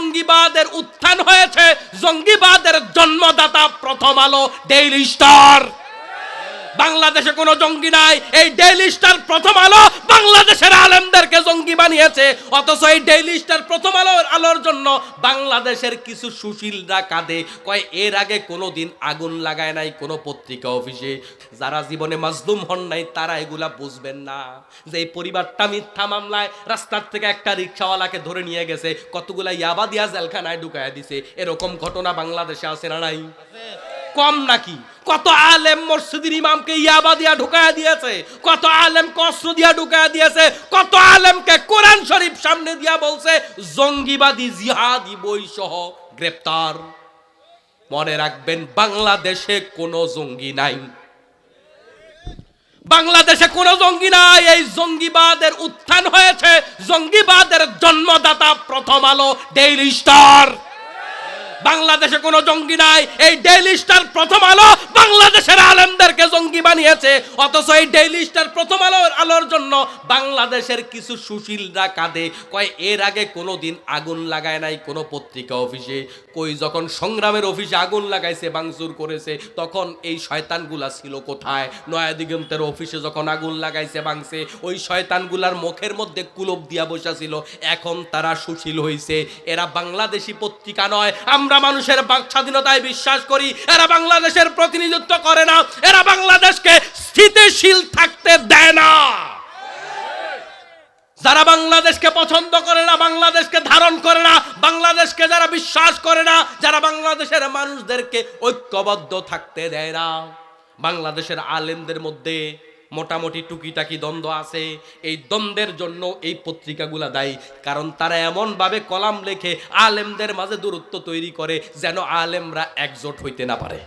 জঙ্গিবাদের উত্থান হয়েছে, জঙ্গিবাদের জন্মদাতা প্রথম আলো, ডেইলি স্টার। বাংলাদেশে কোনো জঙ্গি নাই, এই ডেইলি স্টার প্রথম আলো বাংলাদেশের আলেমদেরকে জঙ্গি বানিয়েছে। অথচ এই ডেইলি স্টার প্রথম আলোর জন্য বাংলাদেশের কিছু সুশীলরা কাঁদে, কয় এর আগে কোনোদিন আগুন লাগায় নাই কোনো পত্রিকা অফিসে। যারা জীবনে মাজলুম হন নাই তারা এগুলা বুঝবেন না যে এই পরিবারটা মিথ্যা মামলায় রাস্তার থেকে একটা রিক্সাওয়ালাকে ধরে নিয়ে গেছে, কতগুলা ইয়াবা দিয়া জেলখানায় ঢুকায় দিছে। এরকম ঘটনা বাংলাদেশে আছে না নাই? কম নাকি? কত আলেম মসজিদের ইমামকে ইয়াবা দিয়া ঢুকায়া দিয়েছে, কত আলেমকে অস্ত্র দিয়া ঢুকায়া দিয়েছে, কত আলেমকে কোরআন শরীফ সামনে দিয়া বলছে জঙ্গিবাদী জিহাদি বই সহ গ্রেফতার। মনে রাখবেন, বাংলাদেশে কোনো জঙ্গি নাই, বাংলাদেশে কোনো জঙ্গি নাই। এই জঙ্গিবাদের উত্থান হয়েছে, জঙ্গিবাদের জন্মদাতা প্রথম আলো, ডেইলি স্টার। বাংলাদেশে কোনো জঙ্গি নাই, এই ডেইলি স্টার প্রথম আলো বাংলাদেশের আলেমদেরকে জঙ্গি বানিয়েছে। অথচ এই ডেইলি স্টার প্রথম আলোর জন্য বাংলাদেশের কিছু সুশীলরা কাঁদে, কয় এর আগে কোনোদিন আগুন লাগায় নাই কোনো পত্রিকা অফিসে। কই, যখন সংগ্রামের অফিসে আগুন লাগাইছে, ভাঙচুর করেছে, তখন এই শয়তানগুলা ছিল কোথায়? নয়া দিগন্তের অফিসে যখন আগুন লাগাইছে, ভাঙছে, ওই শয়তানগুলার মুখের মধ্যে কুলুপ দিয়া বসা ছিল। এখন তারা সুশীল হইছে। এরা বাংলাদেশি পত্রিকা নয়। আমরা মানুষের বাক স্বাধীনতায় বিশ্বাস করি, এরা বাংলাদেশের প্রতিনিধিত্ব করে না, এরা বাংলাদেশকে স্থিতিশীল থাকতে দেয় না। যারা বাংলাদেশকে পছন্দ করে না, বাংলাদেশকে ধারণ করে না, বাংলাদেশকে যারা বিশ্বাস করে না, যারা বাংলাদেশের মানুষদেরকে ঐক্যবদ্ধ থাকতে দেয় না, বাংলাদেশের আলেমদের মধ্যে মোটামুটি টুকিটাকি দ্বন্দ্ব আছে। এই দ্বন্দ্বের জন্য এই পত্রিকাগুলা দায়ী, কারণ তারা এমন ভাবে কলাম লেখে আলেমদের মাঝে দূরত্ব তৈরি করে যেন আলেমরা একজোট হইতে না পারে।